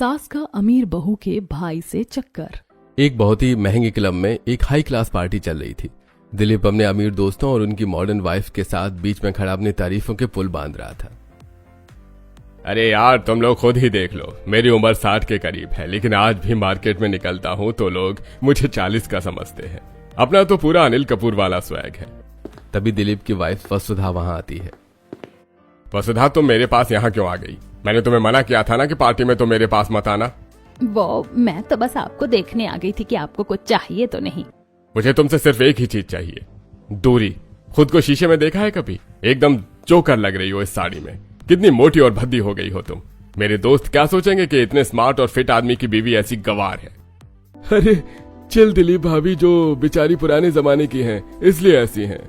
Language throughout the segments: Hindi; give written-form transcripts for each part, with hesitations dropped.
सास का अमीर बहू के भाई से चक्कर। एक बहुत ही महंगे क्लब में एक हाई क्लास पार्टी चल रही थी। दिलीप अपने अमीर दोस्तों और उनकी मॉडर्न वाइफ के साथ बीच में खड़ा अपनी तारीफों के पुल बांध रहा था। अरे यार, तुम लोग खुद ही देख लो, मेरी उम्र 60 के करीब है, लेकिन आज भी मार्केट में निकलता हूँ तो लोग मुझे 40 का समझते हैं। अपना तो पूरा अनिल कपूर वाला स्वैग है। तभी दिलीप की वाइफ वसुधा वहां आती है। वसुधा, तुम मेरे पास यहाँ क्यों आ गई? मैंने तुम्हें मना किया था ना कि पार्टी में तो मेरे पास मत आना। वो मैं तो बस आपको देखने आ गई थी कि आपको कुछ चाहिए तो नहीं। मुझे तुमसे सिर्फ एक ही चीज चाहिए, दूरी। खुद को शीशे में देखा है कभी? एकदम जोकर लग रही हो इस साड़ी में। कितनी मोटी और भद्दी हो गई हो तुम। मेरे दोस्त क्या सोचेंगे कि इतने स्मार्ट और फिट आदमी की बीवी ऐसी गवार है। अरे चल दिलीप, भाभी जो बेचारी पुराने जमाने की हैं, इसलिए ऐसी हैं।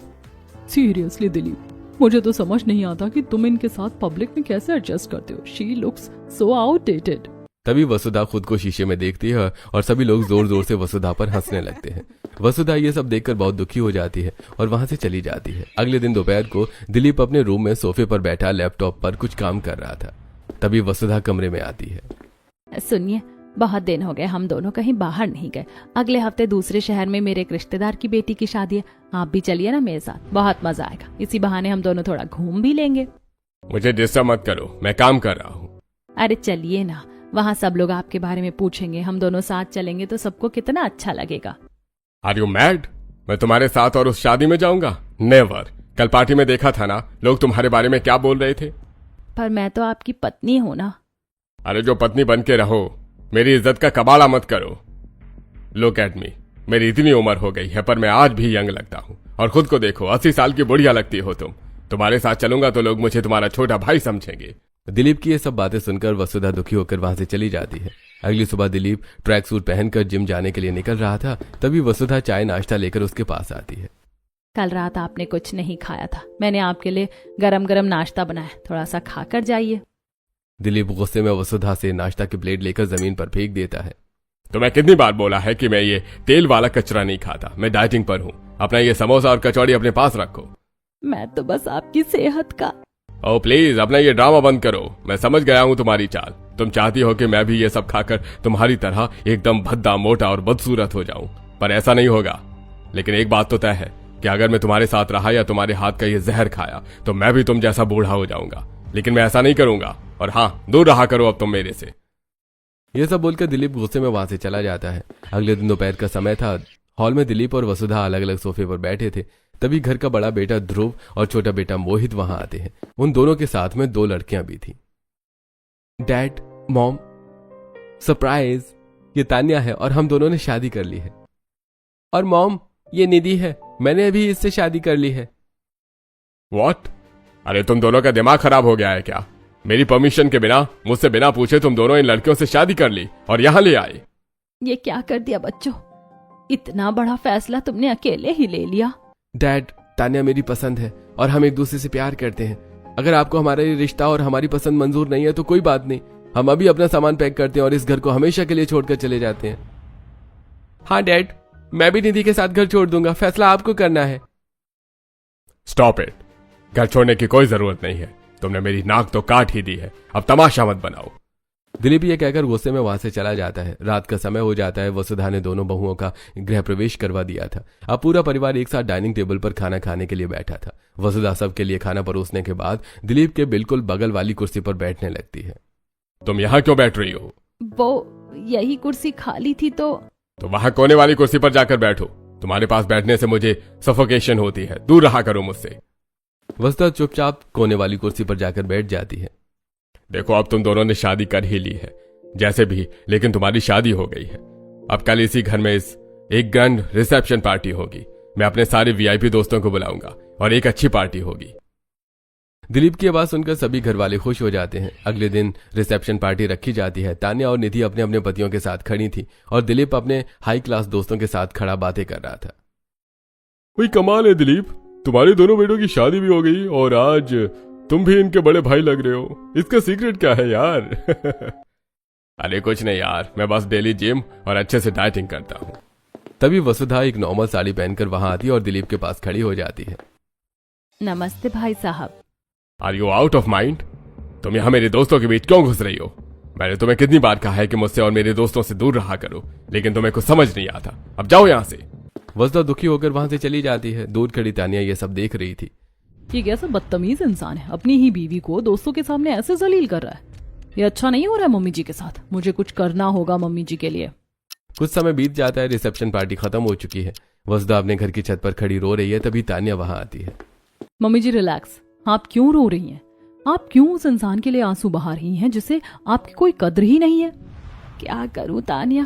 सीरियसली दिलीप, मुझे तो समझ नहीं आता कि तुम इनके साथ पब्लिक में कैसे एडजस्ट करते हो। She looks so outdated. तभी वसुधा खुद को शीशे में देखती है और सभी लोग जोर जोर से वसुधा पर हंसने लगते हैं। वसुधा ये सब देखकर बहुत दुखी हो जाती है और वहां से चली जाती है। अगले दिन दोपहर को दिलीप अपने रूम में सोफे पर बैठा लैपटॉप पर कुछ काम कर रहा था। तभी वसुधा कमरे में आती है। सुनिए, बहुत दिन हो गए हम दोनों कहीं बाहर नहीं गए। अगले हफ्ते दूसरे शहर में मेरे एक रिश्तेदार की बेटी की शादी है। आप भी चलिए ना मेरे साथ, बहुत मजा आएगा। इसी बहाने हम दोनों थोड़ा घूम भी लेंगे। मुझे डिस्टर्ब मत करो, मैं काम कर रहा हूँ। अरे चलिए ना, वहाँ सब लोग आपके बारे में पूछेंगे। हम दोनों साथ चलेंगे तो सबको कितना अच्छा लगेगा। Are you mad? मैं तुम्हारे साथ और उस शादी में जाऊंगा? नेवर। कल पार्टी में देखा था ना, लोग तुम्हारे बारे में क्या बोल रहे थे। पर मैं तो आपकी पत्नी हूँ ना। अरे जो पत्नी बन के रहो, मेरी इज्जत का कबाड़ा मत करो। लुक एट मी, मेरी इतनी उम्र हो गई है पर मैं आज भी यंग लगता हूँ। और खुद को देखो, 80 साल की बुढ़िया लगती हो तुम। तुम्हारे साथ चलूंगा तो लोग मुझे तुम्हारा छोटा भाई समझेंगे। दिलीप की ये सब बातें सुनकर वसुधा दुखी होकर वहां से चली जाती है। अगली सुबह दिलीप ट्रैक सूट पहनकर जिम जाने के लिए निकल रहा था। तभी वसुधा चाय नाश्ता लेकर उसके पास आती है। कल रात आपने कुछ नहीं खाया था, मैंने आपके लिए गरम गरम नाश्ता बनाया, थोड़ा सा खाकर जाइए। दिलीप गुस्से में वसुधा से नाश्ता की प्लेट लेकर जमीन पर फेंक देता है। तो मैं कितनी बार बोला है कि मैं ये तेल वाला कचरा नहीं खाता। मैं डाइटिंग पर हूँ। अपना ये समोसा और कचौड़ी अपने पास रखो। मैं तो बस आपकी सेहत का। ओ प्लीज, अपना ये ड्रामा बंद करो। मैं समझ गया हूँ तुम्हारी चाल। तुम चाहती हो कि मैं भी ये सब खाकर तुम्हारी तरह एकदम भद्दा, मोटा और बदसूरत हो जाऊं, पर ऐसा नहीं होगा। लेकिन एक बात तो तय है कि अगर मैं तुम्हारे साथ रहा या तुम्हारे हाथ का ये जहर खाया तो मैं भी तुम जैसा बूढ़ा हो जाऊंगा। लेकिन मैं ऐसा नहीं करूंगा। और हाँ, दूर रहा करो अब तुम मेरे से। यह सब बोलकर दिलीप गुस्से में वहां से चला जाता है। अगले दिन दोपहर का समय था। हॉल में दिलीप और वसुधा अलग अलग सोफे पर बैठे थे। तभी घर का बड़ा बेटा ध्रुव और छोटा बेटा मोहित वहां आते हैं। उन दोनों के साथ में 2 लड़कियां भी थी। डैड, मॉम, सरप्राइज, ये तान्या है और हम दोनों ने शादी कर ली है। और मॉम, ये निधि है, मैंने अभी इससे शादी कर ली है। व्हाट? अरे तुम दोनों का दिमाग खराब हो गया है क्या? मेरी परमिशन के बिना, मुझसे बिना पूछे तुम दोनों इन लड़कियों से शादी कर ली और यहाँ ले आए। ये क्या कर दिया बच्चों? इतना बड़ा फैसला तुमने अकेले ही ले लिया। डैड, तान्या मेरी पसंद है और हम एक दूसरे से प्यार करते हैं। अगर आपको हमारा ये रिश्ता और हमारी पसंद मंजूर नहीं है तो कोई बात नहीं, हम अभी अपना सामान पैक करते हैं और इस घर को हमेशा के लिए छोड़कर चले जाते हैं। हाँ डैड, मैं भी निधि के साथ घर छोड़ दूंगा, फैसला आपको करना है। Stop it. घर छोड़ने की कोई जरूरत नहीं है। तुमने मेरी नाक तो काट ही दी है, अब तमाशा मत बनाओ। दिलीप ये कहकर गुस्से में वहां से चला जाता है। रात का समय हो जाता है। वसुधा ने दोनों बहुओं का गृह प्रवेश करवा दिया था। अब पूरा परिवार एक साथ डाइनिंग टेबल पर खाना खाने के लिए बैठा था। वसुधा सबके लिए खाना परोसने के बाद दिलीप के बिल्कुल बगल वाली कुर्सी पर बैठने लगती है। तुम यहाँ क्यों बैठ रही हो? वो यही कुर्सी खाली थी तो वहां कोने वाली कुर्सी पर जाकर बैठो। तुम्हारे पास बैठने से मुझे सफोकेशन होती है, दूर रहा करो मुझसे। वसुधा चुपचाप कोने वाली कुर्सी पर जाकर बैठ जाती है। देखो, अब तुम दोनों ने शादी कर ही ली है जैसे भी, लेकिन तुम्हारी शादी हो गई है। अब कल इसी घर में एक ग्रैंड रिसेप्शन पार्टी होगी। मैं अपने सारे वीआईपी दोस्तों को बुलाऊंगा और एक अच्छी पार्टी होगी। दिलीप की आवाज सुनकर सभी घर वाले खुश हो जाते हैं। अगले दिन रिसेप्शन पार्टी रखी जाती है। तान्या और निधि अपने अपने पतियों के साथ खड़ी थी और दिलीप अपने हाई क्लास दोस्तों के साथ खड़ा बातें कर रहा था। वही कमाल है दिलीप, तुम्हारे दोनों बेटों की शादी भी हो गई और आज तुम भी इनके बड़े भाई लग रहे हो। इसका सीक्रेट क्या है यार? अरे कुछ नहीं यार, मैं बस डेली जिम और अच्छे से डाइटिंग करता हूँ। तभी वसुधा एक नॉर्मल साड़ी पहनकर वहां आती है और दिलीप के पास खड़ी हो जाती है। नमस्ते भाई साहब। Are you out of mind? तुम यहाँ मेरे दोस्तों के बीच क्यों घुस रही हो? मैंने तुम्हें कितनी बार कहा है कि मुझसे और मेरे दोस्तों से दूर रहा करो, लेकिन तुम्हें कुछ समझ नहीं आता। अब जाओ यहाँ से। वसुधा दुखी होकर वहां से चली जाती है। दूर खड़ी तानिया ये सब देख रही थी। ये कैसा बदतमीज इंसान है, अपनी ही बीवी को दोस्तों के सामने ऐसे जलील कर रहा है। ये अच्छा नहीं हो रहा है मम्मी जी के साथ। मुझे कुछ करना होगा मम्मी जी के लिए। कुछ समय बीत जाता है। रिसेप्शन पार्टी खत्म हो चुकी है। वसुधा अपने घर की छत पर खड़ी रो रही है। तभी तानिया वहां आती है। मम्मी जी रिलैक्स, आप क्यों रो रही हैं? आप क्यों उस इंसान के लिए आंसू बहा रही हैं जिसे आपकी कोई कद्र ही नहीं है? क्या करूं तानिया,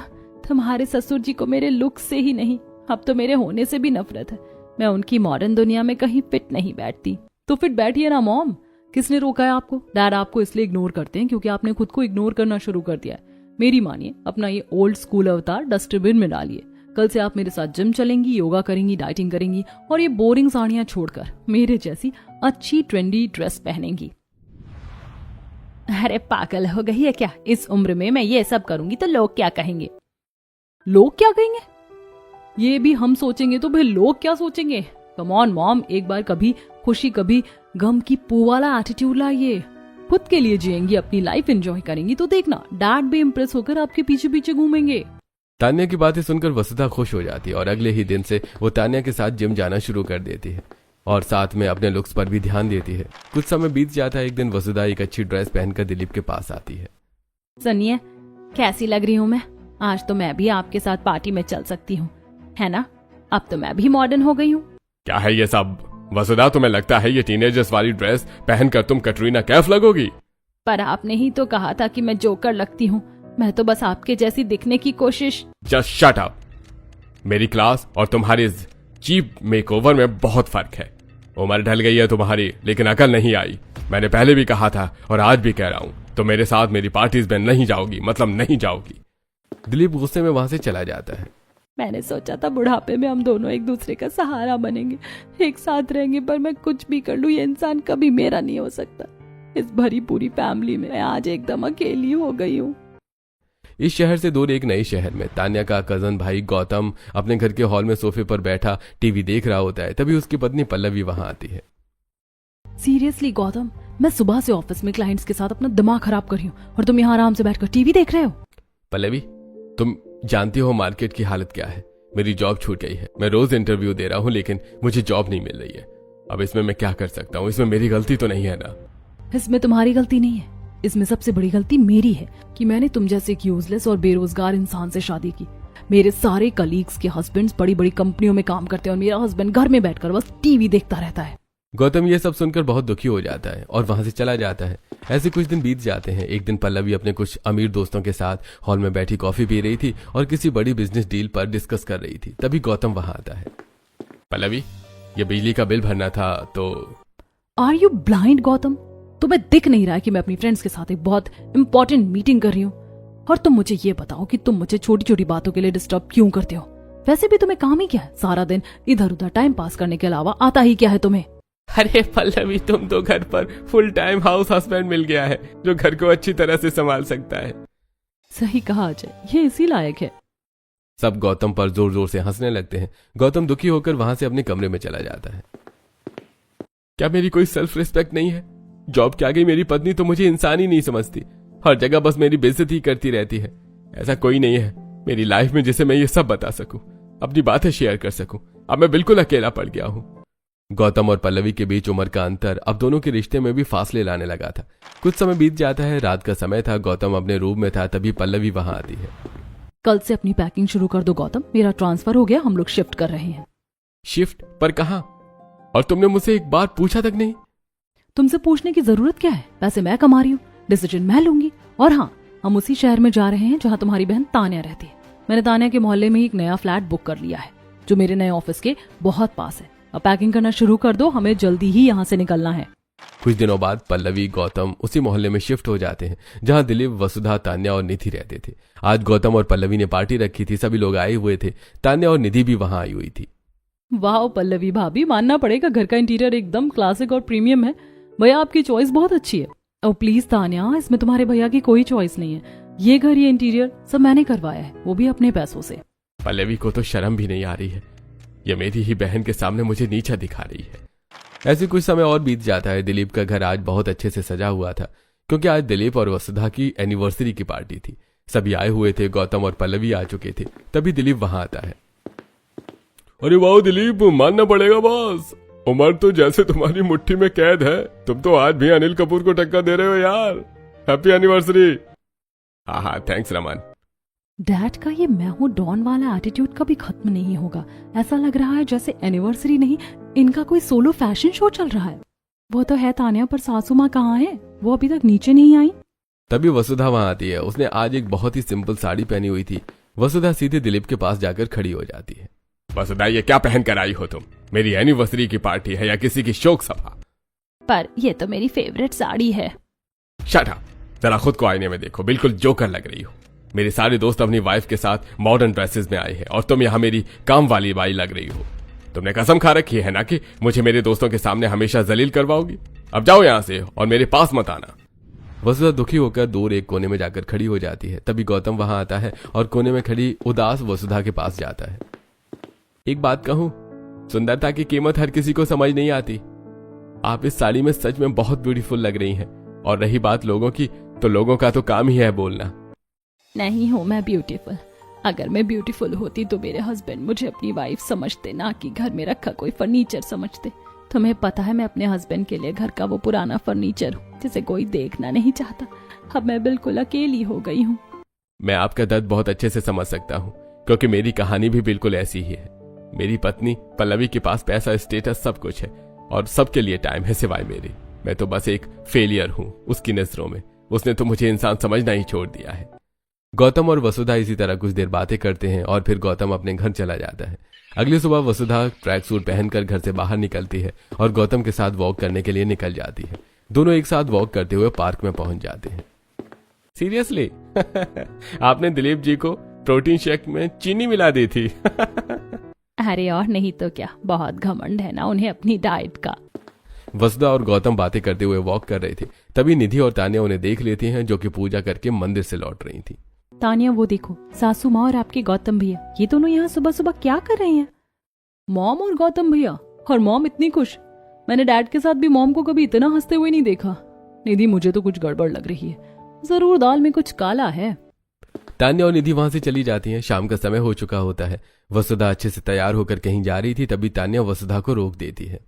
तुम्हारे ससुर जी को मेरे लुक से ही नहीं, अब तो मेरे होने से भी नफरत है। मैं उनकी मॉडर्न दुनिया में कहीं फिट नहीं बैठती। तो फिट बैठिए ना मॉम, किसने रोका है आपको? डैड आपको इसलिए इग्नोर करते हैं क्योंकि आपने खुद को इग्नोर करना शुरू कर दिया है। मेरी मानिए, अपना ये ओल्ड स्कूल अवतार डस्टबिन में डालिए। कल से आप मेरे साथ जिम चलेंगी, योगा करेंगी, डाइटिंग करेंगी और ये बोरिंग साड़ियां छोड़कर मेरे जैसी अच्छी ट्रेंडी ड्रेस पहनेंगी। अरे पागल हो गई है क्या? इस उम्र में मैं ये सब करूंगी तो लोग क्या कहेंगे? लोग क्या कहेंगे ये भी हम सोचेंगे तो भाई लोग क्या सोचेंगे? कम ऑन मॉम, एक बार कभी खुशी कभी गम की पू वाला एटीट्यूड लाइए। खुद के लिए जिएंगी, अपनी लाइफ एंजॉय करेंगी तो देखना डैड भी इंप्रेस होकर आपके पीछे पीछे घूमेंगे। तानिया की बातें सुनकर वसुधा खुश हो जाती है और अगले ही दिन से वो तानिया के साथ जिम जाना शुरू कर देती है और साथ में अपने लुक्स पर भी ध्यान देती है। कुछ समय बीत जाता है। एक दिन वसुधा एक अच्छी ड्रेस पहनकर दिलीप के पास आती है। सुनिए, कैसी लग रही हूँ मैं? आज तो मैं भी आपके साथ पार्टी में चल सकती हूँ, है ना? अब तो मैं भी मॉडर्न हो गई हूँ। क्या है ये सब? वसुधा, तुम्हें लगता है ये टीनेजर्स वाली ड्रेस पहनकर तुम कटरीना कैफ लगोगी? पर आपने ही तो कहा था कि मैं जोकर लगती हूँ। मैं तो बस आपके जैसी दिखने की कोशिश। Just shut up. मेरी क्लास और तुम्हारी चीप मेकओवर में बहुत फर्क है। उम्र ढल गई है तुम्हारी, लेकिन अकल नहीं आई। मैंने पहले भी कहा था और आज भी कह रहा हूँ, तो मेरे साथ मेरी पार्टीज में नहीं जाओगी, मतलब नहीं जाओगी। दिलीप गुस्से में वहां से चला जाता है। मैंने सोचा था बुढ़ापे में हम दोनों एक दूसरे का सहारा बनेंगे, एक साथ रहेंगे, पर मैं कुछ भी कर लूं ये इंसान कभी मेरा नहीं हो सकता। इस भरी पूरी फैमिली में आज एकदम अकेली हो गई हूँ। इस शहर से दूर एक नए शहर में तान्या का कजन भाई गौतम अपने घर के हॉल में सोफे पर बैठा टीवी देख रहा होता है। तभी उसकी पत्नी पल्लवी वहां आती है। सीरियसली गौतम, मैं सुबह से ऑफिस में क्लाइंट्स के साथ अपना दिमाग खराब कर रही हूँ और तुम यहाँ आराम से बैठकर टीवी देख रहे हो? पल्लवी, तुम जानती हो मार्केट की हालत क्या है। मेरी जॉब छूट गई है। मैं रोज इंटरव्यू दे रहा हूँ लेकिन मुझे जॉब नहीं मिल रही है। अब इसमें मैं क्या कर सकता हूँ? इसमें मेरी गलती तो नहीं है ना? इसमें तुम्हारी गलती नहीं है, इसमें सबसे बड़ी गलती मेरी है कि मैंने तुम जैसे एक यूजलेस और बेरोजगार इंसान से शादी की। मेरे सारे कलीग्स के हस्बैंड्स बड़ी बड़ी कंपनियों में काम करते हैं और मेरा हस्बैंड घर में बैठकर बस टीवी देखता रहता है। गौतम ये सब सुनकर बहुत दुखी हो जाता है और वहां से चला जाता है। ऐसे कुछ दिन बीत जाते हैं। एक दिन पल्लवी अपने कुछ अमीर दोस्तों के साथ हॉल में बैठी कॉफी पी रही थी और किसी बड़ी बिजनेस डील पर डिस्कस कर रही थी। तभी गौतम वहां आता है। पल्लवी, ये बिजली का बिल भरना था तो। Are you blind Gautam? तुम्हें दिख नहीं रहा है कि मैं अपनी फ्रेंड्स के साथ एक बहुत इंपॉर्टेंट मीटिंग कर रही हूँ? और तुम मुझे ये बताओ कि तुम मुझे छोटी छोटी बातों के लिए डिस्टर्ब क्यों करते हो? वैसे भी तुम्हें काम ही क्या है? सारा दिन इधर उधर टाइम पास करने के अलावा आता ही क्या है तुम्हें? अरे पल्लवी, तुम तो घर पर फुल टाइम हाउस हस्बैंड मिल गया है जो घर को अच्छी तरह से संभाल सकता है। सही कहा अजय, ये इसी लायक है। सब गौतम पर जोर जोर से हंसने लगते हैं। गौतम दुखी होकर वहां से अपने कमरे में चला जाता है। क्या मेरी कोई सेल्फ रिस्पेक्ट नहीं है? जॉब के आगे मेरी पत्नी तो मुझे इंसान ही नहीं समझती। हर जगह बस मेरी बेइज्जती करती रहती है। ऐसा कोई नहीं है मेरी लाइफ में जिसे मैं ये सब बता सकूं, अपनी बातें शेयर कर सकूं। अब मैं बिल्कुल अकेला पड़ गया हूं। गौतम और पल्लवी के बीच उम्र का अंतर अब दोनों के रिश्ते में भी फासले लाने लगा था। कुछ समय बीत जाता है। रात का समय था। गौतम अपने रूम में था। तभी पल्लवी वहां आती है। कल से अपनी पैकिंग शुरू कर दो गौतम, मेरा ट्रांसफर हो गया, हम लोग शिफ्ट कर रहे हैं। शिफ्ट पर कहां? और तुमने मुझसे एक बार पूछा तक नहीं। तुमसे पूछने की जरूरत क्या है? पैसे मैं कमा रही हूँ, डिसीजन मैं लूंगी। और हाँ, हम उसी शहर में जा रहे हैं जहाँ तुम्हारी बहन तान्या रहती है। मैंने तान्या के मोहल्ले में ही एक नया फ्लैट बुक कर लिया है जो मेरे नए ऑफिस के बहुत पास है। अब पैकिंग करना शुरू कर दो, हमें जल्दी ही यहाँ से निकलना है। कुछ दिनों बाद पल्लवी गौतम उसी मोहल्ले में शिफ्ट हो जाते हैं जहां दिलीप, वसुधा, तान्या और निधि रहते थे। आज गौतम और पल्लवी ने पार्टी रखी थी। सभी लोग आए हुए थे। तान्या और निधि भी वहां आई हुई थी। वाह पल्लवी भाभी, मानना पड़ेगा घर का इंटीरियर एकदम क्लासिक और प्रीमियम है। भैया आपकी चॉइस बहुत अच्छी है। और प्लीज तान्या, इसमें तुम्हारे भैया की कोई चॉइस नहीं है। ये घर, ये इंटीरियर सब मैंने करवाया है, वो भी अपने पैसों से। पल्लवी को तो शर्म भी नहीं आ रही है। ये मेरी ही बहन के सामने मुझे नीचा दिखा रही है। ऐसे कुछ समय और बीत जाता है। दिलीप का घर आज बहुत अच्छे से सजा हुआ था। क्योंकि आज दिलीप और वसुधा की एनिवर्सरी की पार्टी थी। सभी आए हुए थे, गौतम और पल्लवी आ चुके थे। तभी दिलीप वहां आता है। अरे वाह दिलीप, मानना पड़ेगा बॉस, उम्र तो जैसे तुम्हारी मुट्ठी में कैद है। तुम तो आज भी अनिल कपूर को टक्कर दे रहे हो यार। Happy anniversary. हाँ थैंक्स रमन। डैड का ये मैं हूँ डॉन वाला एटीट्यूड कभी खत्म नहीं होगा। ऐसा लग रहा है जैसे एनिवर्सरी नहीं, इनका कोई सोलो फैशन शो चल रहा है। वो तो है तान्या, पर सासू माँ कहाँ है? वो अभी तक नीचे नहीं आई। तभी वसुधा वहां आती है। उसने आज एक बहुत ही सिंपल साड़ी पहनी हुई थी। वसुधा सीधे दिलीप के पास जाकर खड़ी हो जाती है। वसुधा, ये क्या पहन कर आई हो तुम? मेरी एनिवर्सरी की पार्टी है या किसी की शोक सभा? पर ये तो मेरी फेवरेट साड़ी है। शट अप, जरा खुद को आईने में देखो, बिल्कुल जोकर लग रही हो। मेरे सारे दोस्त अपनी वाइफ के साथ मॉडर्न ड्रेसेस में आए हैं और तुम यहाँ मेरी काम वाली बाई लग रही हो। तुमने कसम खा रखी है ना कि मुझे मेरे दोस्तों के सामने हमेशा जलील करवाओगी। अब जाओ यहाँ से और मेरे पास मत आना। वसुधा दुखी होकर दूर एक कोने में जाकर खड़ी हो जाती है। तभी गौतम वहां आता है और कोने में खड़ी उदास वसुधा के पास जाता है। एक बात कहूं, सुंदरता की कीमत हर किसी को समझ नहीं आती। आप इस साड़ी में सच में बहुत ब्यूटीफुल लग रही हैं। और रही बात लोगों की, तो लोगों का तो काम ही है बोलना। नहीं हूँ मैं ब्यूटीफुल। अगर मैं ब्यूटीफुल होती तो मेरे हस्बैंड मुझे अपनी वाइफ समझते, ना कि घर में रखा कोई फर्नीचर समझते। तुम्हें पता है मैं अपने हस्बैंड के लिए घर का वो पुराना फर्नीचर हूँ जिसे कोई देखना नहीं चाहता। अब मैं बिल्कुल अकेली हो गई हूँ। मैं आपका दर्द बहुत अच्छे से समझ सकता हूँ, क्योंकि मेरी कहानी भी बिल्कुल ऐसी ही है। मेरी पत्नी पल्लवी के पास पैसा, स्टेटस सब कुछ है और सबके लिए टाइम है सिवाय मेरे। मैं तो बस एक फेलियर हूँ उसकी नजरों में। उसने तो मुझे इंसान समझना ही छोड़ दिया है। गौतम और वसुधा इसी तरह कुछ देर बातें करते हैं और फिर गौतम अपने घर चला जाता है। अगली सुबह वसुधा ट्रैक सूट पहनकर घर से बाहर निकलती है और गौतम के साथ वॉक करने के लिए निकल जाती है। दोनों एक साथ वॉक करते हुए पार्क में पहुंच जाते हैं। सीरियसली आपने दिलीप जी को प्रोटीन शेक में चीनी मिला दी थी? अरे और नहीं तो क्या, बहुत घमंड है ना उन्हें अपनी डाइट का। वसुधा और गौतम बातें करते हुए वॉक कर रहे थे। तभी निधि और तान्या उन्हें देख लेती हैं, जो कि पूजा करके मंदिर से लौट रही थी। तान्या वो देखो, सासू माँ और आपके गौतम भैया, ये दोनों यहाँ सुबह सुबह क्या कर रहे हैं? मॉम और गौतम भैया, और मॉम इतनी खुश। मैंने डैड के साथ भी मॉम को कभी इतना हंसते हुए नहीं देखा। निधि मुझे तो कुछ गड़बड़ लग रही है, जरूर दाल में कुछ काला है। तान्या और निधि वहां से चली जाती हैं। शाम का समय हो चुका होता है। वसुधा अच्छे से तैयार होकर कहीं जा रही थी। तभी तान्या वसुधा को रोक देती है।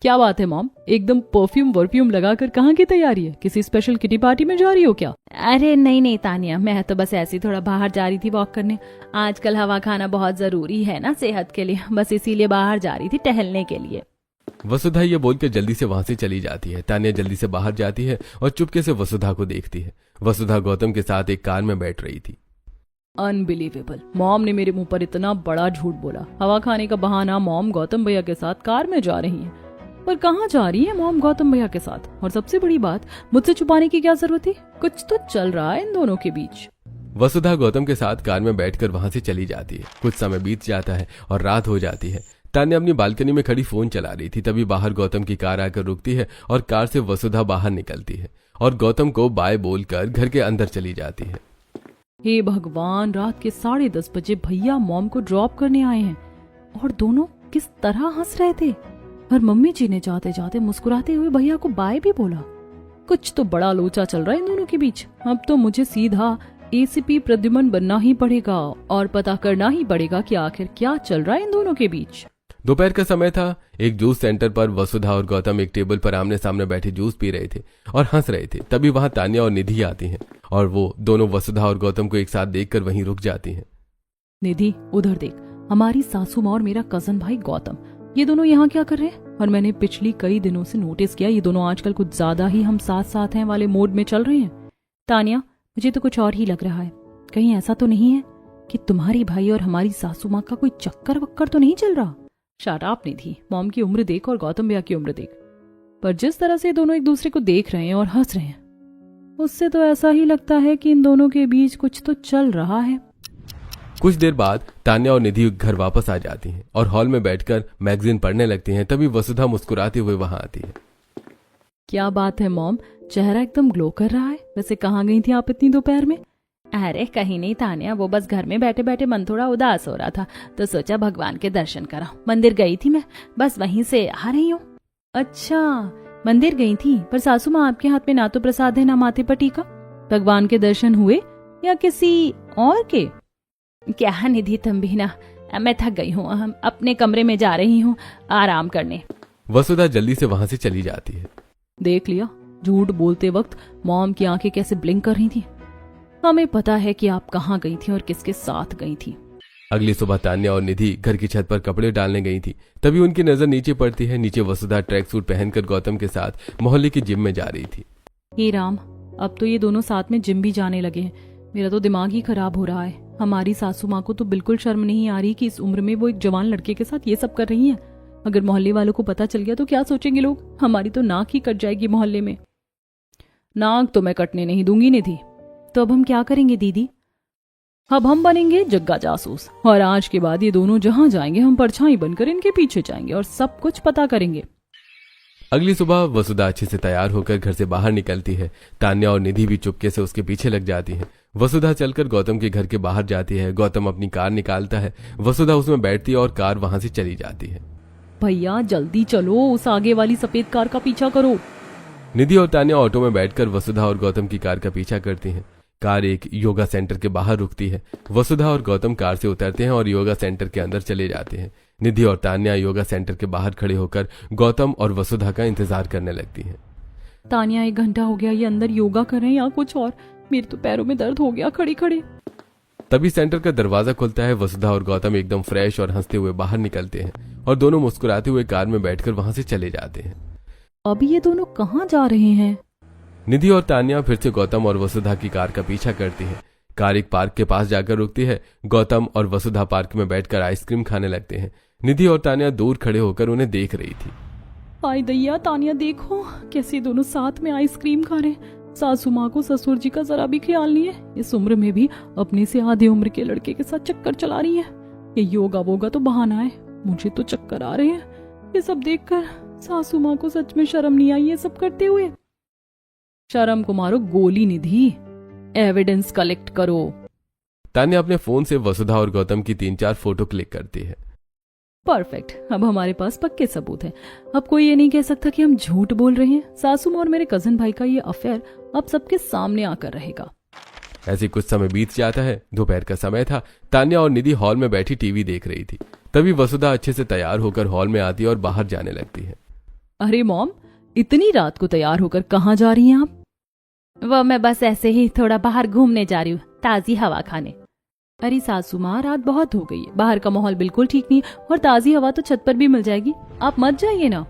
क्या बात है मॉम, एकदम परफ्यूम वर्फ्यूम लगाकर कहाँ की तैयारी है? किसी स्पेशल किटी पार्टी में जा रही हो क्या? अरे नहीं तान्या, मैं तो बस ऐसे ही थोड़ा बाहर जा रही थी वॉक करने। आजकल हवा खाना बहुत जरूरी है ना सेहत के लिए, बस इसीलिए बाहर जा रही थी टहलने के लिए। वसुधा ये बोलकर जल्दी से वहां से चली जाती है। तान्या जल्दी से बाहर जाती है और चुपके से वसुधा को देखती है। वसुधा गौतम के साथ एक कार में बैठ रही थी। अनबिलीवेबल, मॉम ने मेरे मुंह पर इतना बड़ा झूठ बोला। हवा खाने का बहाना, मॉम गौतम भैया के साथ कार में जा रही है। पर कहाँ जा रही है मॉम गौतम भैया के साथ? और सबसे बड़ी बात, मुझसे छुपाने की क्या जरूरत थी? कुछ तो चल रहा है इन दोनों के बीच। वसुधा गौतम के साथ कार में बैठकर वहां से चली जाती है। कुछ समय बीत जाता है और रात हो जाती है। तान्या अपनी बालकनी में खड़ी फोन चला रही थी। तभी बाहर गौतम की कार आकर रुकती है और कार से वसुधा बाहर निकलती है और गौतम को बाय बोलकर घर के अंदर चली जाती है। हे भगवान, रात के 10:30 बजे भैया मॉम को ड्रॉप करने आए हैं और दोनों किस तरह हंस रहे थे। और मम्मी जी ने जाते जाते मुस्कुराते हुए भैया को बाय भी बोला। कुछ तो बड़ा लोचा चल रहा है इन दोनों के बीच। अब तो मुझे सीधा एसीपी प्रद्युमन बनना ही पड़ेगा और पता करना ही पड़ेगा कि आखिर क्या चल रहा है इन दोनों के बीच। दोपहर का समय था। एक जूस सेंटर पर वसुधा और गौतम एक टेबल पर आमने सामने बैठे जूस पी रहे थे और हंस रहे थे। तभी वहां तान्या और निधि आती हैं और वो दोनों वसुधा और गौतम को एक साथ देखकर वहीं रुक जाती हैं। निधि उधर देख, हमारी सासू माँ और मेरा कजन भाई गौतम, ये दोनों यहाँ क्या कर रहे हैं? और मैंने पिछली कई दिनों से नोटिस किया, ये दोनों आजकल कुछ ज्यादा ही हम साथ साथ हैं वाले मोड में चल रहे हैं। तान्या, मुझे तो कुछ और ही लग रहा है। कहीं ऐसा तो नहीं है कि तुम्हारी भाई और हमारी सासू माँ का कोई चक्कर वक्कर तो नहीं चल रहा? शट अप निधि, मॉम की उम्र देख और गौतम भैया की उम्र देख। पर जिस तरह से दोनों एक दूसरे को देख रहे हैं और हंस रहे हैं, उससे तो ऐसा ही लगता है कि इन दोनों के बीच कुछ तो चल रहा है। कुछ देर बाद तान्या और निधि घर वापस आ जाती हैं और हॉल में बैठकर मैगजीन पढ़ने लगती हैं। तभी वसुधा मुस्कुराते हुए वहां आती है। क्या बात है मॉम, चेहरा एकदम ग्लो कर रहा है। वैसे कहाँ गई थी आप इतनी दोपहर में? अरे कहीं नहीं तान्या, वो बस घर में बैठे बैठे मन थोड़ा उदास हो रहा था तो सोचा भगवान के दर्शन करा। मंदिर गई थी मैं, बस वहीं से आ रही हूँ। अच्छा, मंदिर गई थी, पर सासू माँ आपके हाथ में ना तो प्रसाद है ना माथे पर टीका। भगवान के दर्शन हुए या किसी और के? क्या निधि तुम भी ना, मैं थक गई हूँ, हम अपने कमरे में जा रही हूँ आराम करने। वसुधा जल्दी से वहां से चली जाती है। देख लिया, झूठ बोलते वक्त मॉम की आंखें कैसे ब्लिंक कर रही थी। हमें पता है कि आप कहाँ गई थी और किसके साथ गई थी। अगली सुबह तान्या और निधि घर की छत पर कपड़े डालने गई थी। तभी उनकी नजर नीचे पड़ती है। नीचे वसुधा ट्रैक सूट पहनकर गौतम के साथ मोहल्ले की जिम में जा रही थी। हे राम, अब तो ये दोनों साथ में जिम भी जाने लगे हैं। मेरा तो दिमाग ही खराब हो रहा है। हमारी सासू माँ को तो बिल्कुल शर्म नहीं आ रही कि इस उम्र में वो एक जवान लड़के के साथ ये सब कर रही हैं। अगर मोहल्ले वालों को पता चल गया तो क्या सोचेंगे लोग? हमारी तो नाक ही कट जाएगी मोहल्ले में। नाक तो मैं कटने नहीं दूंगी निधि। तो अब हम क्या करेंगे दीदी? अब हम बनेंगे जग्गा जासूस, और आज के बाद ये दोनों जहां जाएंगे हम परछाई बनकर इनके पीछे जाएंगे और सब कुछ पता करेंगे। अगली सुबह वसुधा अच्छे से तैयार होकर घर से बाहर निकलती है। तान्या और निधि भी चुपके से उसके पीछे लग जाती है। वसुधा चलकर गौतम के घर के बाहर जाती है। गौतम अपनी कार निकालता है। वसुधा उसमें बैठती है और कार वहां से चली जाती है। भैया जल्दी चलो, उस आगे वाली सफेद कार का पीछा करो। निधि और तान्या ऑटो में बैठकर वसुधा और गौतम की कार का पीछा करती हैं। कार एक योगा सेंटर के बाहर रुकती है। वसुधा और गौतम कार से उतरते हैं और योगा सेंटर के अंदर चले जाते हैं। निधि और तान्या योगा सेंटर के बाहर खड़े होकर गौतम और वसुधा का इंतजार करने लगती हैं। तान्या, 1 घंटा हो गया ये अंदर योगा कर रहे हैं या कुछ और? मेरे तो पैरों में दर्द हो गया खड़े खड़े। तभी सेंटर का दरवाजा खुलता है। वसुधा और गौतम एकदम फ्रेश और हंसते हुए बाहर निकलते हैं और दोनों मुस्कुराते हुए कार में बैठकर वहां से चले जाते हैं। अभी ये दोनों कहाँ जा रहे हैं? निधि और तान्या फिर से गौतम और वसुधा की कार का पीछा करती है। कार एक पार्क के पास जाकर रुकती है। गौतम और वसुधा पार्क में बैठकर आइसक्रीम खाने लगते हैं। निधि और तान्या दूर खड़े होकर उन्हें देख रही थी। हाय दैया, तान्या देखो कैसे दोनों साथ में आइसक्रीम खा रहे हैं। सासू माँ को ससुर जी का जरा भी ख्याल नहीं है। इस उम्र में भी अपने से आधे उम्र के लड़के के साथ चक्कर चला रही है। ये योगा वोगा तो बहाना है, मुझे तो चक्कर आ रहे हैं ये सब देखकर। सासू माँ को सच में शर्म नहीं आई ये सब करते हुए? शर्म को मारो गोली निधि, एविडेंस कलेक्ट करो। तान्या अपने फोन से वसुधा और गौतम की 3-4 फोटो क्लिक करती है। परफेक्ट, अब हमारे पास पक्के सबूत हैं। अब कोई ये नहीं कह सकता कि हम झूठ बोल रहे हैं। सासू और मेरे कजन भाई का ये अफेयर अब सबके सामने आकर रहेगा। ऐसे कुछ समय बीत जाता है। दोपहर का समय था। तान्या और निधि हॉल में बैठी टीवी देख रही थी। तभी वसुधा अच्छे से तैयार होकर हॉल में आती है और बाहर जाने लगती है। अरे मॉम, इतनी रात को तैयार होकर कहाँ जा रही हैं आप? वो मैं बस ऐसे ही थोड़ा बाहर घूमने जा रही हूँ, ताजी हवा खाने। अरे सासू माँ, रात बहुत हो गई है, बाहर का माहौल बिल्कुल ठीक नहीं और ताजी हवा तो छत पर भी मिल जाएगी। आप मत जाइए ना।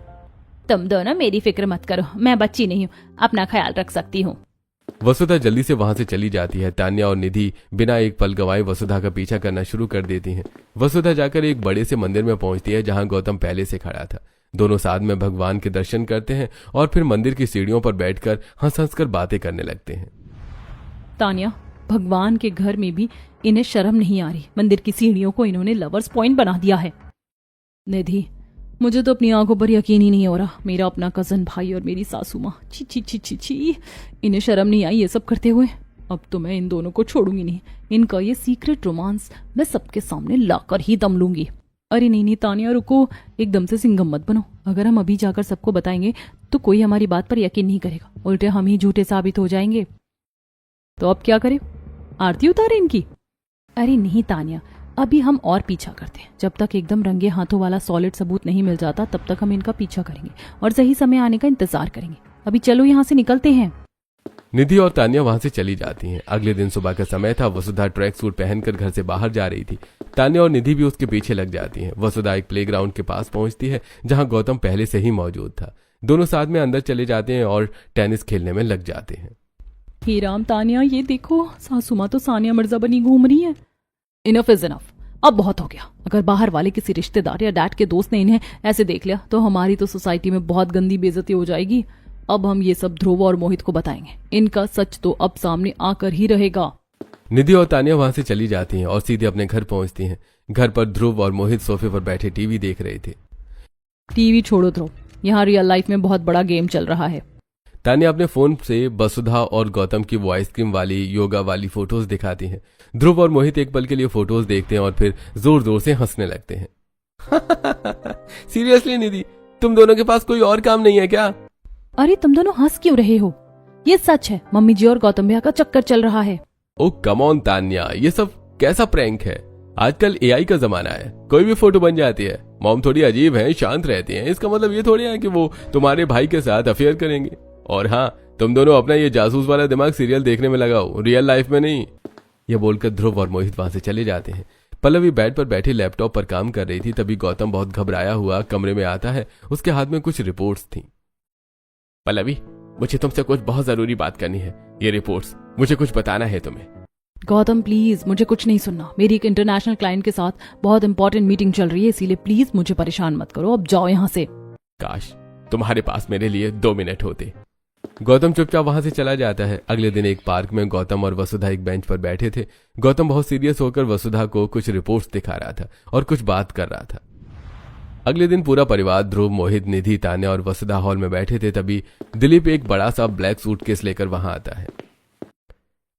तुम दोनों मेरी फिक्र मत करो, मैं बच्ची नहीं हूँ, अपना ख्याल रख सकती हूँ। वसुधा जल्दी से वहां से चली जाती है। तान्या और निधि बिना एक पल गंवाए वसुधा का पीछा करना शुरू कर देती हैं। वसुधा जाकर एक बड़े से मंदिर में पहुंचती है जहां गौतम पहले से खड़ा था। दोनों साथ में भगवान के दर्शन करते हैं और फिर मंदिर की सीढ़ियों पर बैठकर हंस हंस कर बातें करने लगते हैं। तान्या, भगवान के घर में भी इन्हें शर्म नहीं आ रही। मंदिर की सीढ़ियों को इन्होंने लवर्स पॉइंट बना दिया है। निधि, मुझे तो अपनी आंखों पर यकीन ही नहीं हो रहा। मेरा अपना कजन भाई और मेरी सासू माँ, छी छी छी छी छी, इन्हें शर्म नहीं आई ये सब करते हुए। अब तो मैं इन दोनों को छोड़ूंगी नहीं। इनका ये सीक्रेट रोमांस मैं सबके सामने लाकर ही दम लूंगी। अरे नहीं तान्या, रुको, एकदम से सिंघम मत बनो। अगर हम अभी जाकर सबको बताएंगे तो कोई हमारी बात पर यकीन नहीं करेगा, उल्टे हम ही झूठे साबित हो जाएंगे। तो अब क्या करें? आरती उतारे इनकी? अरे नहीं तान्या, अभी हम और पीछा करते हैं। जब तक एकदम रंगे हाथों वाला सॉलिड सबूत नहीं मिल जाता तब तक हम इनका पीछा करेंगे और सही समय आने का इंतजार करेंगे। अभी चलो यहाँ से निकलते हैं। निधि और तान्या वहां से चली जाती हैं। अगले दिन सुबह का समय था। वसुधा ट्रैक सूट पहनकर घर से बाहर जा रही थी। तान्या और निधि भी उसके पीछे लग जाती हैं। वसुधा एक प्लेग्राउंड के पास पहुंचती है जहां गौतम पहले से ही मौजूद था। दोनों साथ में अंदर चले जाते हैं और टेनिस खेलने में लग जाते हैं। हे राम तान्या, ये देखो, सासू माँ तो सानिया मिर्जा बनी घूम रही है। इनफ इज इनफ, अब बहुत हो गया। अगर बाहर वाले किसी रिश्तेदार या डैड के दोस्त ने इन्हें ऐसे देख लिया तो हमारी तो सोसाइटी में बहुत गंदी बेइज्जती हो जाएगी। अब हम ये सब ध्रुव और मोहित को बताएंगे। इनका सच तो अब सामने आकर ही रहेगा। निधि और तान्या वहां से चली जाती हैं और सीधे अपने घर पहुंचती हैं। घर पर ध्रुव और मोहित सोफे पर बैठे टीवी देख रहे थे। टीवी छोड़ो ध्रुव, यहाँ रियल लाइफ में बहुत बड़ा गेम चल रहा है। तान्या अपने फोन से वसुधा और गौतम की वो आइसक्रीम वाली योगा वाली फोटोज दिखाती हैं। ध्रुव और मोहित एक पल के लिए फोटोज देखते हैं और फिर जोर जोर से हंसने लगते हैं। सीरियसली निधि, तुम दोनों के पास कोई और काम नहीं है क्या? अरे तुम दोनों हंस क्यों रहे हो? ये सच है, मम्मी जी और गौतम भैया का चक्कर चल रहा है। ओ कम ऑन तान्या, ये सब कैसा प्रैंक है? आजकल एआई का जमाना है, कोई भी फोटो बन जाती है। मॉम थोड़ी अजीब है, शांत रहती हैं, इसका मतलब ये थोड़ी है कि वो तुम्हारे भाई के साथ अफेयर करेंगे। और हाँ, तुम दोनों अपना ये जासूस वाला दिमाग सीरियल देखने में लगाओ, रियल लाइफ में नहीं। ये बोलकर ध्रुव और मोहित वहां से चले जाते हैं। पल्लवी बेड पर बैठी लैपटॉप पर काम कर रही थी। तभी गौतम बहुत घबराया हुआ कमरे में आता है। उसके हाथ में कुछ रिपोर्ट्स थी। पल्लवी, मुझे तुमसे कुछ बहुत जरूरी बात करनी है। ये रिपोर्ट्स, मुझे कुछ बताना है तुम्हें। गौतम प्लीज, मुझे कुछ नहीं सुनना। मेरी एक इंटरनेशनल क्लाइंट के साथ बहुत इंपॉर्टेंट मीटिंग चल रही है, इसीलिए प्लीज मुझे परेशान मत करो। अब जाओ यहाँ से। काश तुम्हारे पास मेरे लिए 2 मिनट होते। गौतम चुपचाप वहां से चला जाता है। अगले दिन एक पार्क में गौतम और वसुधा एक बेंच पर बैठे थे। गौतम बहुत सीरियस होकर वसुधा को कुछ रिपोर्ट्स दिखा रहा था और कुछ बात कर रहा था। अगले दिन पूरा परिवार ध्रुव, मोहित, निधि, तान्या और वसुधा हॉल में बैठे थे। तभी दिलीप एक बड़ा सा ब्लैक सूटकेस लेकर वहां आता है।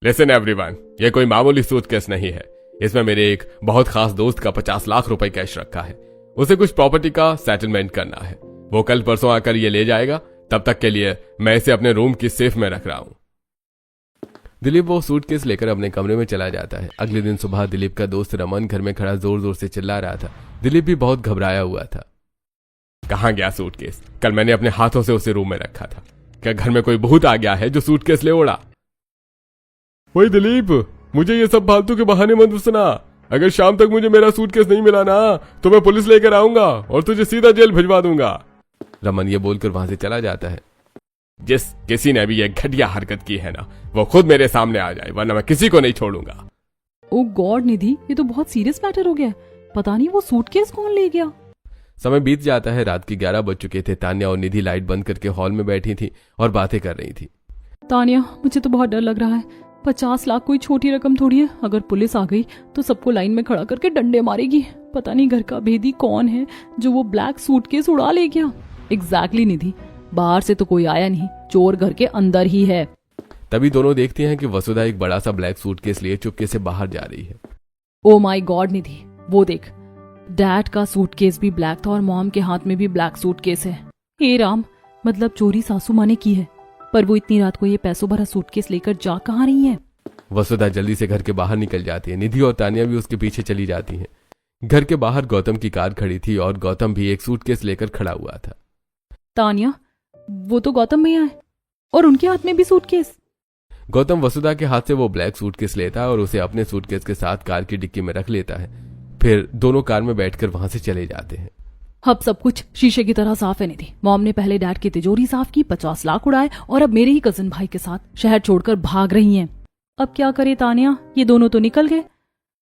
लिसन एवरीवन, ये कोई मामूली सूटकेस नहीं है। इसमें मेरे एक बहुत खास दोस्त का 50 लाख रुपए कैश रखा है। उसे कुछ प्रॉपर्टी का सेटलमेंट करना है। वो कल परसों आकर ये ले जाएगा। तब तक के लिए मैं इसे अपने रूम की सेफ में रख रहा हूं। दिलीप वो सूटकेस लेकर अपने कमरे में चला जाता है। अगले दिन सुबह दिलीप का दोस्त रमन घर में खड़ा जोर जोर से चिल्ला रहा था। दिलीप भी बहुत घबराया हुआ था। कहां गया सूटकेस? कल मैंने अपने हाथों से उसे रूम में रखा था। क्या घर में कोई भूत आ गया है जो सूटकेस ले उड़ा? वही दिलीप, मुझे ये सब फालतू के बहाने मत सुना। अगर शाम तक मुझे मेरा सूटकेस नहीं मिला ना, तो मैं पुलिस लेकर आऊंगा और तुझे सीधा जेल भिजवा दूंगा। रमन ये बोलकर वहां से चला जाता है। जिस किसी ने भी ये घटिया हरकत की है ना, वो खुद मेरे सामने आ जाए, वरना मैं किसी को नहीं छोड़ूंगा। ओ गॉड निधि, ये तो बहुत सीरियस मैटर हो गया। पता नहीं वो सूटकेस कौन ले गया। समय बीत जाता है। रात के 11 बज चुके थे। तान्या और निधि लाइट बंद करके हॉल में बैठी थी और बातें कर रही थी। तान्या, मुझे तो बहुत डर लग रहा है। 50 लाख कोई छोटी रकम थोड़ी है। अगर पुलिस आ गई तो सबको लाइन में खड़ा करके डंडे मारेगी। पता नहीं घर का भेदी कौन है जो वो ब्लैक सूटकेस उड़ा ले गया। एग्जैक्टली निधि, बाहर से तो कोई आया नहीं, चोर घर के अंदर ही है। तभी दोनों देखती हैं कि वसुधा एक बड़ा सा ब्लैक सूटकेस लिए चुपके से बाहर जा रही है। ओ माय गॉड निधि, वो देख, डैड का सूटकेस भी ब्लैक था और मॉम के हाथ में भी ब्लैक सूटकेस है। हे राम, मतलब चोरी सासू माँ ने की है। पर वो इतनी रात को ये पैसों भरा सूटकेस लेकर जा कहाँ रही है? वसुधा जल्दी से घर के बाहर निकल जाती है। निधि और तान्या भी उसके पीछे चली जाती हैं। घर के बाहर गौतम की कार खड़ी थी और गौतम भी एक सूटकेस लेकर खड़ा हुआ था। तान्या, वो तो गौतम भैया है और उनके हाथ में भी सूटकेस। गौतम वसुधा के हाथ से वो ब्लैक सूटकेस लेता है और उसे अपने सूटकेस के साथ कार की डिक्की में रख लेता है। फिर दोनों कार में बैठकर वहां से चले जाते हैं। अब सब कुछ शीशे की तरह साफ है निधि। मॉम ने पहले डैड की तिजोरी साफ की, 50 लाख उड़ाए और अब मेरे ही कजिन भाई के साथ शहर छोड़कर भाग रही हैं। अब क्या करे तान्या, ये दोनों तो निकल गए।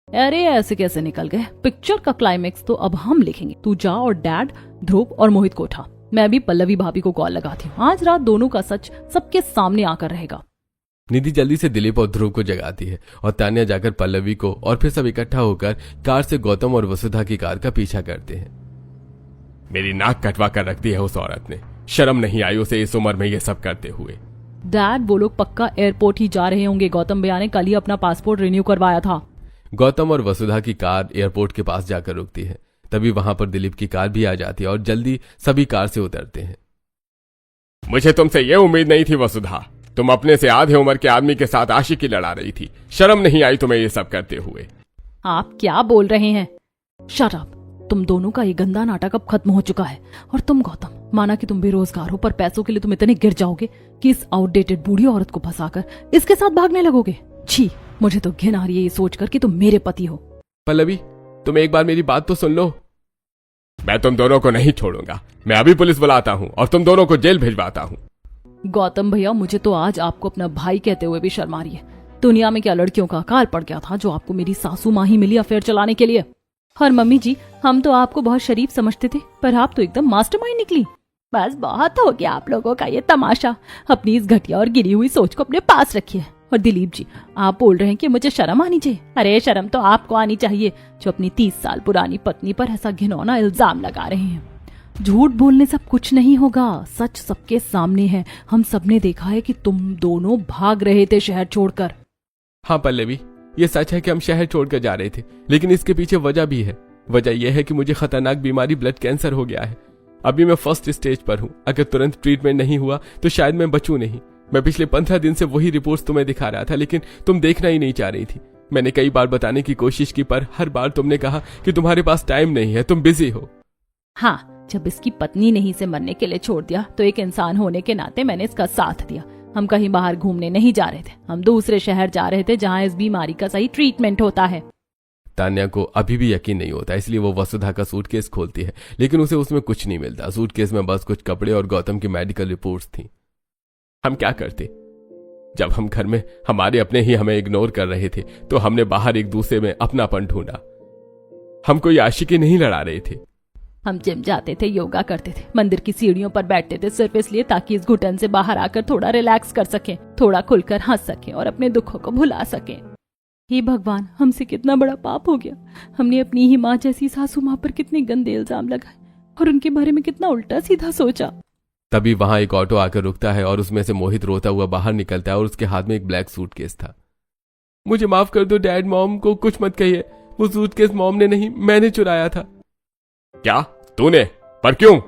अरे ऐसे कैसे निकल गए? पिक्चर का क्लाइमेक्स तो अब हम लिखेंगे। तू जा और डैड, ध्रुव और मोहित को उठा। मैं भी पल्लवी भाभी को कॉल लगाती हूँ। आज रात दोनों का सच सबके सामने आकर रहेगा। निधि जल्दी से दिलीप और ध्रुव को जगाती है और तान्या जाकर पल्लवी को और फिर सब इकट्ठा होकर कार से गौतम और वसुधा की कार का पीछा करते हैं। मेरी नाक कटवा कर रख दी है उस औरत ने। शर्म नहीं आई उसे इस उम्र में ये सब करते हुए। डैड, वो लोग पक्का एयरपोर्ट ही जा रहे होंगे। गौतम भैया ने कल ही अपना पासपोर्ट रिन्यू करवाया था। गौतम और वसुधा की कार एयरपोर्ट के पास जाकर रुकती है। तभी वहां पर दिलीप की कार भी आ जाती है और जल्दी सभी कार से उतरते हैं। मुझे तुमसे ये उम्मीद नहीं थी वसुधा। तुम अपने से आधे उम्र के आदमी के साथ आशिकी लड़ा रही थी। शर्म नहीं आई तुम्हें ये सब करते हुए? आप क्या बोल रहे हैं? Shut up. तुम दोनों का ये गंदा नाटक अब खत्म हो चुका है। और तुम गौतम, माना कि तुम बेरोजगार हो, पर पैसों के लिए तुम इतने गिर जाओगे कि इस आउटडेटेड बूढ़ी औरत को फंसाकर इसके साथ भागने लगोगे। छी, मुझे तो घिन आ रही है ये सोचकर कि तुम मेरे पति हो। पल्लवी, तुम एक बार मेरी बात तो सुन लो। मैं तुम दोनों को नहीं छोड़ूंगा। मैं अभी पुलिस बुलाता हूँ और तुम दोनों को जेल भिजवाता हूँ। गौतम भैया, मुझे तो आज आपको अपना भाई कहते हुए भी शर्म आ रही है। दुनिया में क्या लड़कियों का अकाल पड़ गया था जो आपको मेरी सासू माँ ही मिली अफेयर चलाने के लिए। और मम्मी जी, हम तो आपको बहुत शरीफ समझते थे, पर आप तो एकदम मास्टरमाइंड निकली। बस बहुत हो गया आप लोगों का ये तमाशा। अपनी इस घटिया और गिरी हुई सोच को अपने पास रखिए। और दिलीप जी, आप बोल रहे हैं कि मुझे शर्म आनी चाहिए। अरे शर्म तो आपको आनी चाहिए जो अपनी 30 साल पुरानी पत्नी पर ऐसा घिनौना इल्जाम लगा रहे हैं। झूठ बोलने से कुछ नहीं होगा। सच सबके सामने है। हम सबने देखा है कि तुम दोनों भाग रहे थे शहर छोड़कर। हाँ पल्लवी, ये सच है कि हम शहर छोड़कर जा रहे थे, लेकिन इसके पीछे वजह भी है। वजह यह है कि मुझे खतरनाक बीमारी ब्लड कैंसर हो गया है। अभी मैं फर्स्ट स्टेज पर हूँ। अगर तुरंत ट्रीटमेंट नहीं हुआ तो शायद मैं बचूं नहीं। मैं पिछले 15 दिन से वही रिपोर्ट्स तुम्हें दिखा रहा था, लेकिन तुम देखना ही नहीं चाह रही थी। मैंने कई बार बताने की कोशिश की, पर हर बार तुमने कहा कि तुम्हारे पास टाइम नहीं है, तुम बिजी हो। हाँ, जब इसकी पत्नी ने ही इसे मरने के लिए छोड़ दिया तो एक इंसान होने के नाते मैंने इसका साथ दिया। हम कहीं बाहर घूमने नहीं जा रहे थे, हम दूसरे शहर जा रहे थे जहाँ इस बीमारी का सही ट्रीटमेंट होता है। तान्या को अभी भी यकीन नहीं होता, इसलिए वो वसुधा का सूटकेस खोलती है, लेकिन उसे उसमें कुछ नहीं मिलता। सूटकेस में बस कुछ कपड़े और गौतम की मेडिकल रिपोर्ट्स थी। हम क्या करते? जब हम घर में हमारे अपने ही हमें इग्नोर कर रहे थे तो हमने बाहर एक दूसरे में अपनापन ढूंढा। हम कोई आशिकी नहीं लड़ा रहे थे। हम जिम जाते थे, योगा करते थे, मंदिर की सीढ़ियों पर बैठते थे, सिर्फ इसलिए ताकि इस घुटन से बाहर आकर थोड़ा रिलैक्स कर सके, थोड़ा खुलकर हंस सके और अपने दुखों को भुला सके। हे भगवान, हमसे कितना बड़ा पाप हो गया। हमने अपनी ही माँ जैसी सासू माँ पर कितने गंदे इल्जाम लगाए और उनके बारे में कितना उल्टा सीधा सोचा। तभी वहां एक ऑटो आकर रुकता है और उसमें से मोहित रोता हुआ बाहर निकलता है और उसके हाथ में एक ब्लैक सूटकेस था। मुझे माफ कर दो डैड, मॉम को कुछ मत कहिए। वो सूटकेस मॉम ने नहीं, मैंने चुराया था। क्या? तूने? पर क्यों?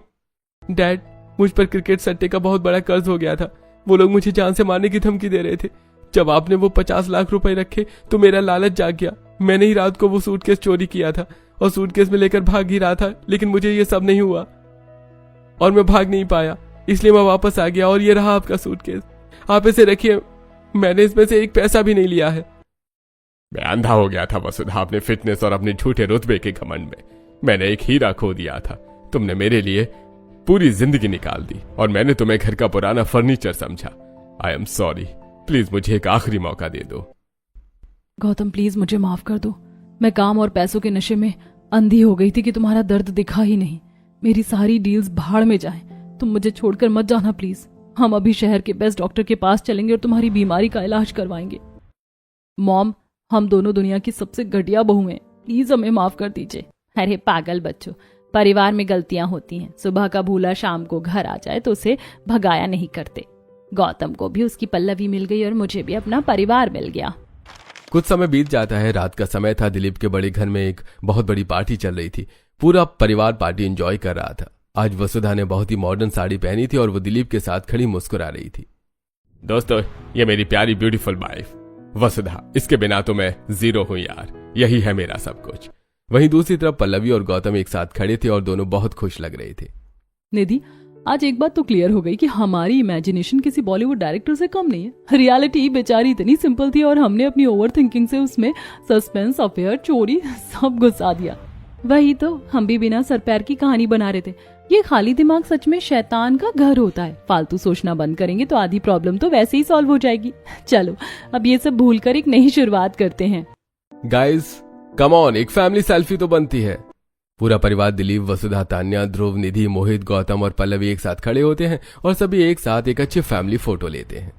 डैड, मुझ पर क्रिकेट सट्टे का बहुत बड़ा कर्ज हो गया था। वो लोग मुझे जान से मारने की धमकी दे रहे थे। जब आपने वो 50 लाख रुपए रखे तो मेरा लालच जाग गया। मैंने ही रात को वो सूटकेस चोरी किया था और सूटकेस में लेकर भाग ही रहा था, लेकिन मुझे ये सब नहीं हुआ और मैं भाग नहीं पाया, इसलिए मैं वापस आ गया और ये रहा आपका सूटकेस। आप इसे रखिए, मैंने इसमें से एक पैसा भी नहीं लिया है। मैं अंधा हो गया था वसुधा, अपने फिटनेस और अपने झूठे रुतबे के घमंड में। मैंने एक हीरा खो दिया था। तुमने मेरे लिए पूरी जिंदगी निकाल दी और मैंने तुम्हें घर का पुराना फर्नीचर समझा। आई एम सॉरी, प्लीज मुझे एक आखिरी मौका दे दो। गौतम, प्लीज मुझे माफ कर दो। मैं काम और पैसों के नशे में अंधी हो गई थी कि तुम्हारा दर्द दिखा ही नहीं। मेरी सारी डील्स भाड़ में जाएं। तुम मुझे छोड़कर मत जाना प्लीज। हम अभी शहर के बेस्ट डॉक्टर के पास चलेंगे और तुम्हारी बीमारी का इलाज करवाएंगे। मॉम, हम दोनों दुनिया की सबसे घटिया बहू हैं, प्लीज हमें माफ कर दीजिए। अरे पागल बच्चों, परिवार में गलतियां होती हैं। सुबह का भूला शाम को घर आ जाए तो उसे भगाया नहीं करते। गौतम को भी उसकी पल्लवी मिल गई और मुझे भी अपना परिवार मिल गया। कुछ समय बीत जाता है। रात का समय था। दिलीप के बड़े घर में एक बहुत बड़ी पार्टी चल रही थी। पूरा परिवार पार्टी एंजॉय कर रहा था। आज वसुधा ने बहुत ही मॉडर्न साड़ी पहनी थी और वो दिलीप के साथ खड़ी मुस्कुरा रही थी। दोस्तों, ये मेरी प्यारी ब्यूटीफुल वाइफ वसुधा, इसके बिना तो मैं जीरो हूं यार। यही है मेरा सब कुछ। वहीं दूसरी तरफ पल्लवी और गौतम एक साथ खड़े थे और दोनों बहुत खुश लग रहे थे। निधि, आज एक बात तो क्लियर हो गई कि हमारी इमेजिनेशन किसी बॉलीवुड डायरेक्टर से कम नहीं है। रियलिटी बेचारी इतनी सिंपल थी और हमने अपनी ओवर थिंकिंग से उसमें सस्पेंस, अफेयर, चोरी सब घुसा दिया। वही तो, हम भी बिना सर पैर की कहानी बना रहे थे। ये खाली दिमाग सच में शैतान का घर होता है। फालतू सोचना बंद करेंगे तो आधी प्रॉब्लम तो वैसे ही सॉल्व हो जाएगी। चलो अब ये सब भूलकर एक नई शुरुआत करते हैं। गाइस कम ऑन, एक फैमिली सेल्फी तो बनती है। पूरा परिवार दिलीप, वसुधा, तान्या, ध्रुव, निधि, मोहित, गौतम और पल्लवी एक साथ खड़े होते हैं और सभी एक साथ एक अच्छी फैमिली फोटो लेते हैं।